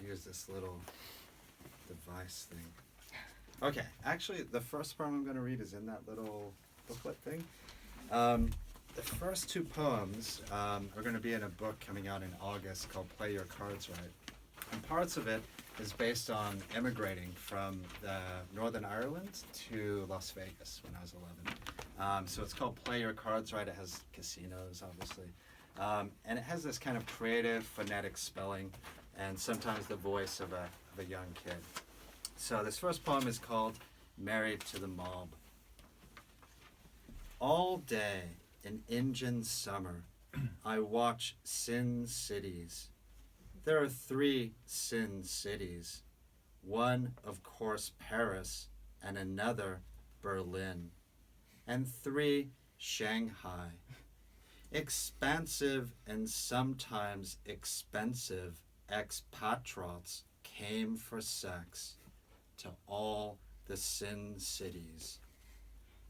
use this little device thing. Okay, actually, the first poem I'm going to read is in that little booklet thing. The first two poems are going to be in a book coming out in August called Play Your Cards Right. And parts of it is based on immigrating from Northern Ireland to Las Vegas when I was 11. So it's called Play Your Cards Right. It has casinos, obviously. And it has this kind of creative, phonetic spelling and sometimes the voice of a young kid. So this first poem is called Married to the Mob. All day in Indian summer, I watch Sin Cities. There are 3 Sin Cities. One, of course, Paris, and another, Berlin. And 3, Shanghai. Expansive and sometimes expensive expatriates came for sex to all the Sin Cities.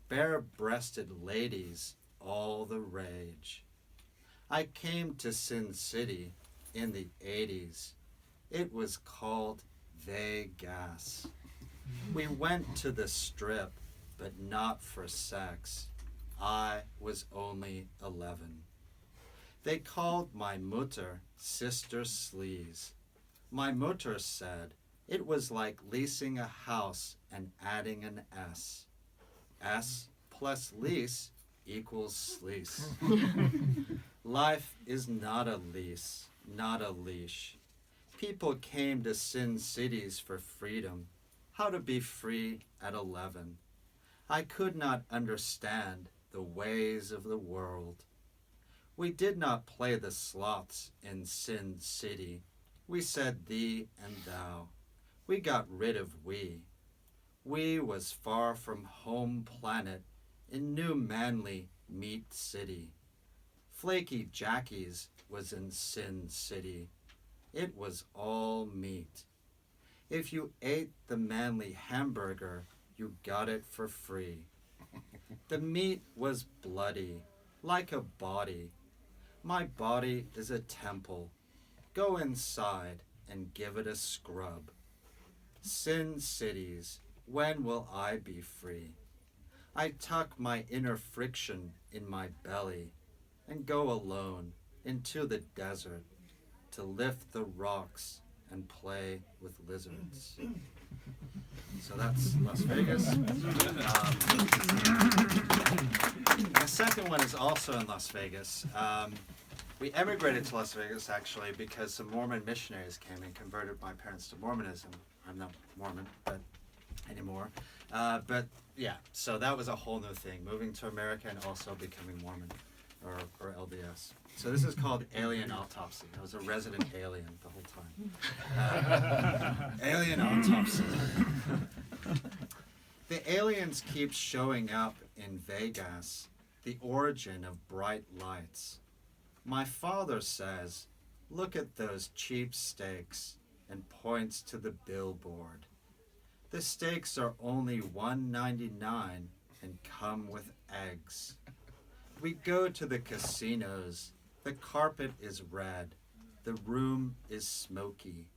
Bare-breasted ladies, all the rage. I came to Sin City in the 80s. It was called Vegas. We went to the Strip, but not for sex. I was only 11. They called my mutter Sister Sleaze. My mutter said it was like leasing a house and adding an S. S plus lease equals sleaze. Life is not a lease, not a leash. People came to Sin Cities for freedom, how to be free at 11. I could not understand the ways of the world. We did not play the slots in Sin City. We said thee and thou. We got rid of we. We was far from home planet in New Manly Meat City. Flaky Jackie's was in Sin City. It was all meat. If you ate the Manly hamburger, you got it for free. The meat was bloody, like a body. My body is a temple. Go inside and give it a scrub. Sin Cities, when will I be free? I tuck my inner friction in my belly and go alone into the desert to lift the rocks and play with lizards. So that's Las Vegas. The second one is also in Las Vegas. We emigrated to Las Vegas actually because some Mormon missionaries came and converted my parents to Mormonism. I'm not Mormon, but anymore. But yeah, so that was a whole new thing, moving to America and also becoming Mormon or LDS. So this is called Alien Autopsy. I was a resident alien the whole time. Alien Autopsy. The aliens keep showing up in Vegas, the origin of bright lights. My father says, look at those cheap steaks, and points to the billboard. The steaks are only $1.99 and come with eggs. We go to the casinos. The carpet is red. The room is smoky.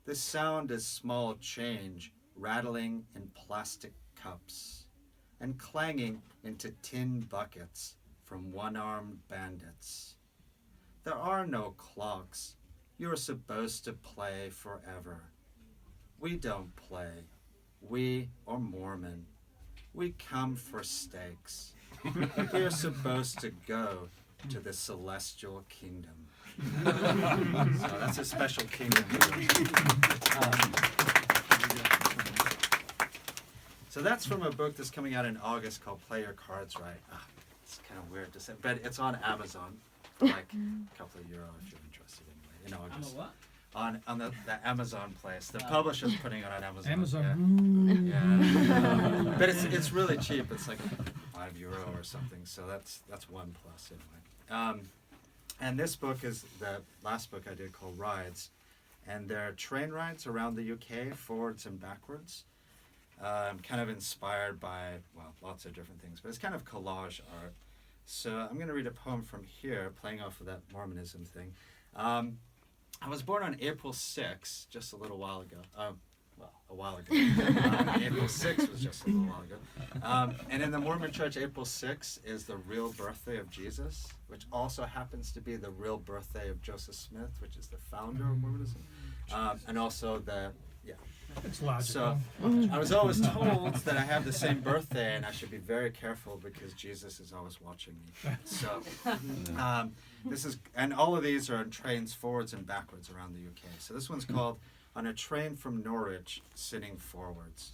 The sound is small change rattling in plastic cups and clanging into tin buckets from one-armed bandits. There are no clocks. You're supposed to play forever. We don't play. We are Mormon. We come for steaks. We're supposed to go to the celestial kingdom. So that's a special kingdom. So that's from a book that's coming out in August called Play Your Cards Right. It's kind of weird to say, but it's on Amazon for like a couple of euro if you're interested anyway, in August. On the Amazon place. The publisher's putting it on Amazon. Amazon. Yeah. But it's really cheap. It's like €5 or something. So that's one plus anyway. And this book is the last book I did called Rides. And they're train rides around the UK, forwards and backwards. Kind of inspired by, well, lots of different things. But it's kind of collage art. So I'm going to read a poem from here, playing off of that Mormonism thing. I was born on April 6th, just a little while ago. A while ago. April 6th was just a little while ago. And in the Mormon Church, April 6th is the real birthday of Jesus, which also happens to be the real birthday of Joseph Smith, which is the founder of Mormonism. And also It's logical. So I was always told that I have the same birthday and I should be very careful because Jesus is always watching me. So and all of these are on trains forwards and backwards around the UK. So this one's called On a Train from Norwich, Sitting Forwards.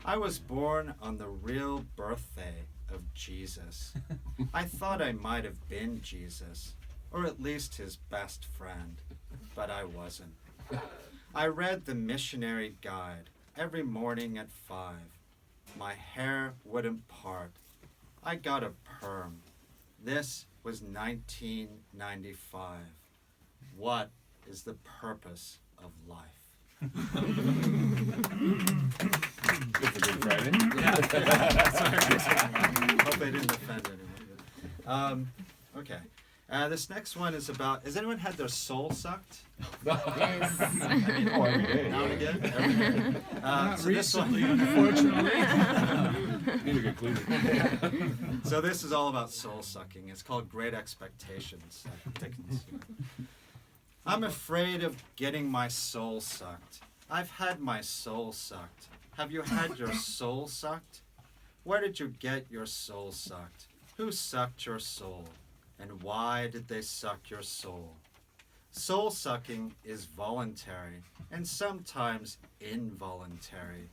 I was born on the real birthday of Jesus. I thought I might have been Jesus, or at least his best friend, but I wasn't. I read the missionary guide every morning at 5. My hair wouldn't part. I got a perm. This was 1995. What is the purpose of life? Good for Good Friday. Hope I didn't offend anyone. Okay. This next one is about, has anyone had their soul sucked? Yes. Oh, every day. Now and again? Every day. Not So recently, this unfortunately. Need a good cleaner. so this is all about soul sucking. It's called Great Expectations. Dickens. I'm afraid of getting my soul sucked. I've had my soul sucked. Have you had your soul sucked? Where did you get your soul sucked? Who sucked your soul? And why did they suck your soul? Soul sucking is voluntary and sometimes involuntary.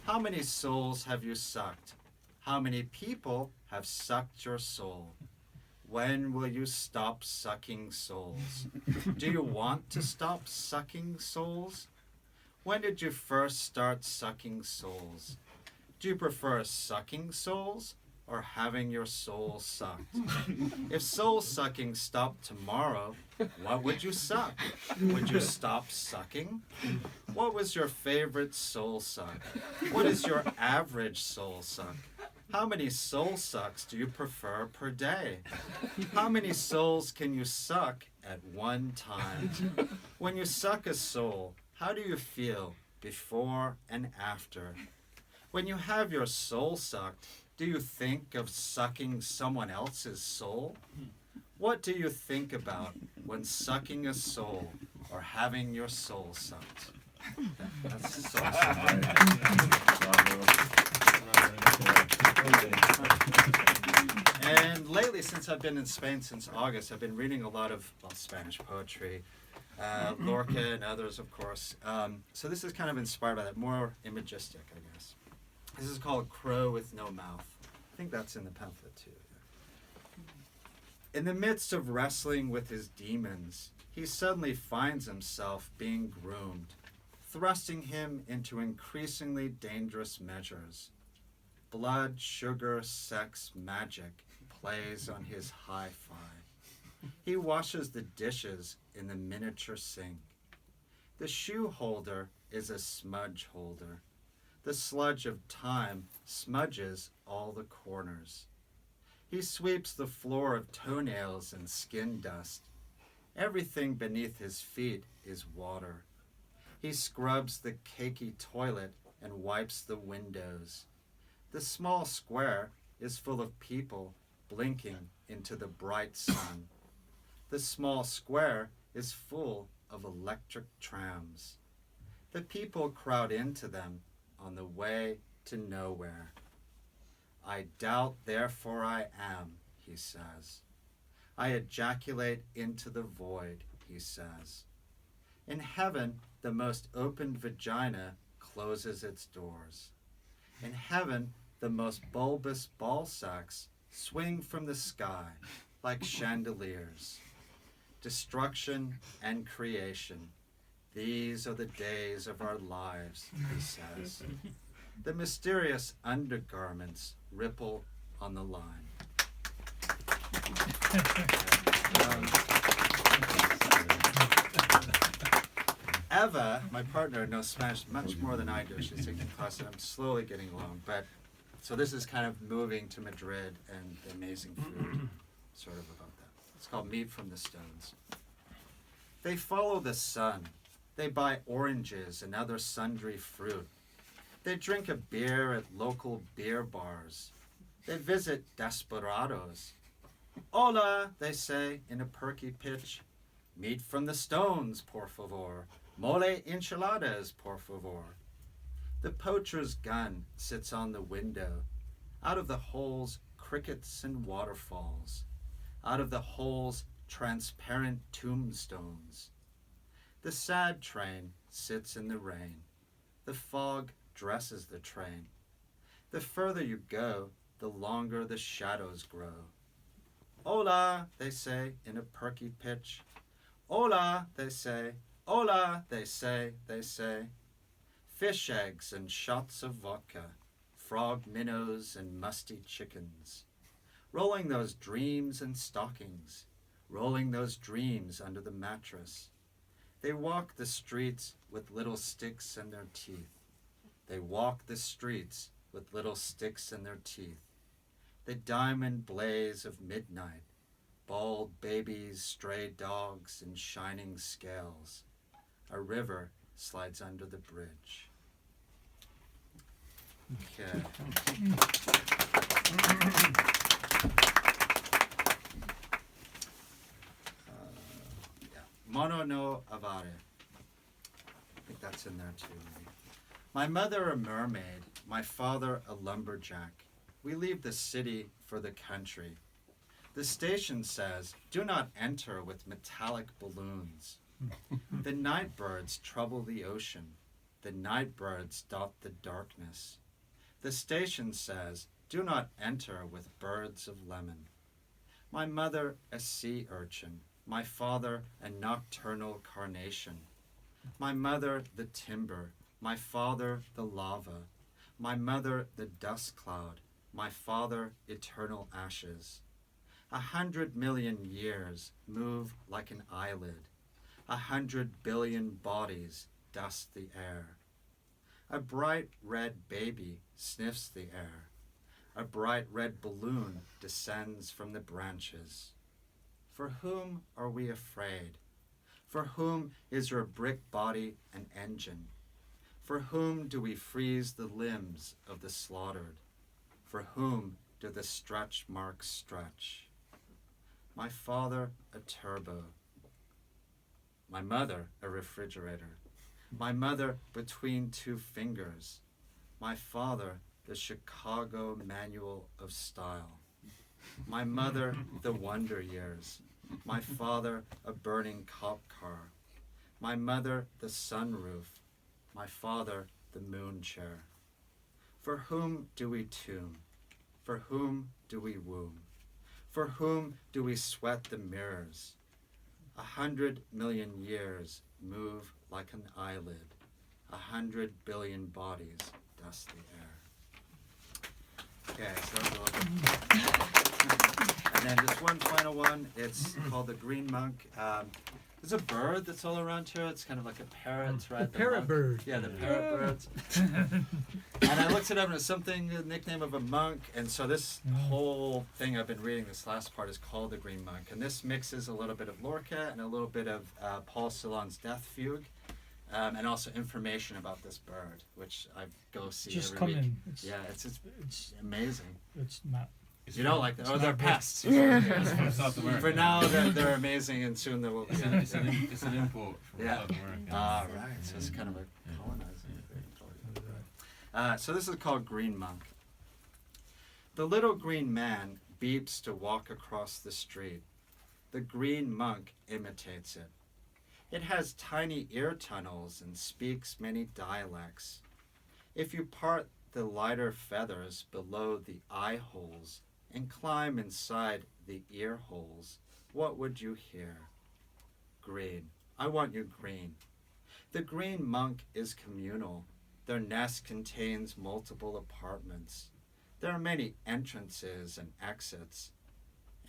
How many souls have you sucked? How many people have sucked your soul? When will you stop sucking souls? Do you want to stop sucking souls? When did you first start sucking souls? Do you prefer sucking souls or having your soul sucked? If soul sucking stopped tomorrow, what would you suck? Would you stop sucking? What was your favorite soul suck? What is your average soul suck? How many soul sucks do you prefer per day? How many souls can you suck at one time? When you suck a soul, how do you feel before and after? When you have your soul sucked, do you think of sucking someone else's soul? What do you think about when sucking a soul or having your soul sucked? That's soul sucking. And lately, since I've been in Spain since August, I've been reading a lot of Spanish poetry, Lorca and others, of course. So this is kind of inspired by that, more imagistic, I guess. This is called Crow with No Mouth. I think that's in the pamphlet too. In the midst of wrestling with his demons, he suddenly finds himself being groomed, thrusting him into increasingly dangerous measures. Blood, sugar, sex, magic plays on his hi-fi. He washes the dishes in the miniature sink. The shoe holder is a smudge holder. The sludge of time smudges all the corners. He sweeps the floor of toenails and skin dust. Everything beneath his feet is water. He scrubs the cakey toilet and wipes the windows. The small square is full of people blinking into the bright sun. The small square is full of electric trams. The people crowd into them on the way to nowhere. I doubt, therefore I am, he says. I ejaculate into the void, he says. In heaven, the most opened vagina closes its doors. In heaven, the most bulbous ball sacks swing from the sky like chandeliers. Destruction and creation, these are the days of our lives, he says. The mysterious undergarments ripple on the line. Eva, my partner, knows Spanish much more than I do. She's taking classes. I'm slowly getting along. But so this is kind of moving to Madrid and the amazing food, sort of about that. It's called Meat from the Stones. They follow the sun. They buy oranges and other sundry fruit. They drink a beer at local beer bars. They visit desperados. Hola, they say in a perky pitch. Meat from the stones, por favor. Mole enchiladas, por favor. The poacher's gun sits on the window. Out of the holes, crickets and waterfalls. Out of the holes, transparent tombstones. The sad train sits in the rain. The fog dresses the train. The further you go, the longer the shadows grow. Hola, they say in a perky pitch. Hola, they say. Hola, they say, they say. Fish eggs and shots of vodka, frog minnows and musty chickens. Rolling those dreams in stockings, rolling those dreams under the mattress. They walk the streets with little sticks in their teeth. They walk the streets with little sticks in their teeth. The diamond blaze of midnight, bald babies, stray dogs, and shining scales. A river slides under the bridge. Okay. Mono no Avare. I think that's in there too. Maybe. My mother a mermaid, my father a lumberjack. We leave the city for the country. The station says, do not enter with metallic balloons. The night birds trouble the ocean. The night birds dot the darkness. The station says, do not enter with birds of lemon. My mother a sea urchin. My father a nocturnal carnation. My mother the timber. My father the lava. My mother the dust cloud. My father eternal ashes. 100 million years move like an eyelid. 100 billion bodies dust the air. A bright red baby sniffs the air. A bright red balloon descends from the branches. For whom are we afraid? For whom is your brick body an engine? For whom do we freeze the limbs of the slaughtered? For whom do the stretch marks stretch? My father a turbo. My mother a refrigerator. My mother between two fingers. My father the Chicago Manual of Style. My mother the Wonder Years. My father a burning cop car. My mother the sunroof. My father the moon chair. For whom do we tomb? For whom do we womb? For whom do we sweat the mirrors? 100 million years move like an eyelid. 100 billion bodies dust the air. Okay, so that's a little bit. And then just one final one. It's called the Green Monk. There's a bird that's all around here. It's kind of like a parrot, right? The parrot monk. bird. Yeah, the parrot birds. And I looked it up and it's something, the nickname of a monk. And so this whole thing I've been reading, this last part, is called the Green Monk. And this mixes a little bit of Lorca and a little bit of Paul Celan's Death Fugue. And also information about this bird, which I go see Just every come week. in. It's amazing. It's not. You don't like that? Oh, they're not good. pests. South America. For now, they're amazing, and soon they will be. It's an import from Yeah. South America. Ah, right. So it's kind of a colonizing thing. So this is called Green Monk. The little green man beeps to walk across the street. The green monk imitates it. It has tiny ear tunnels and speaks many dialects. If you part the lighter feathers below the eye holes and climb inside the ear holes, what would you hear? Green. I want you green. The green monk is communal. Their nest contains multiple apartments. There are many entrances and exits.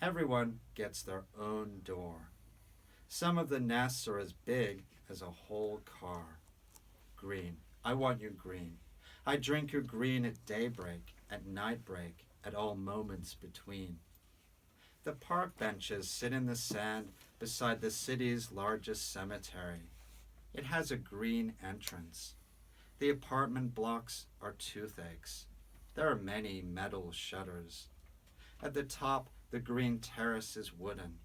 Everyone gets their own door. Some of the nests are as big as a whole car. Green. I want you green. I drink your green at daybreak, at nightbreak, at all moments between. The park benches sit in the sand beside the city's largest cemetery. It has a green entrance. The apartment blocks are toothaches. There are many metal shutters. At the top, the green terrace is wooden.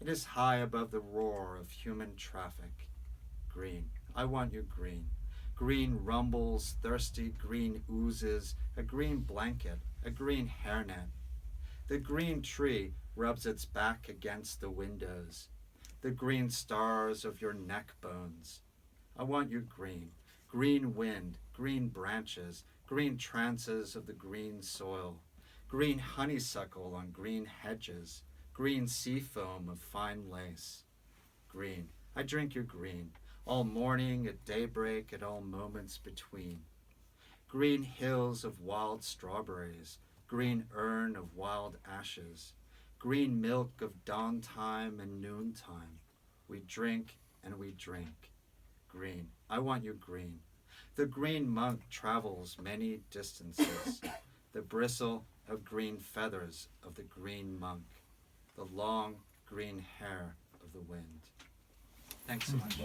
It is high above the roar of human traffic. Green, I want you green. Green rumbles, thirsty green oozes, a green blanket, a green hairnet. The green tree rubs its back against the windows. The green stars of your neck bones. I want you green. Green wind, green branches, green trances of the green soil, green honeysuckle on green hedges, green sea foam of fine lace. Green, I drink your green, all morning, at daybreak, at all moments between. Green hills of wild strawberries, green urn of wild ashes, green milk of dawn time and noontime. We drink and we drink. Green, I want you green. The green monk travels many distances, the bristle of green feathers of the green monk, the long green hair of the wind. Thanks so much.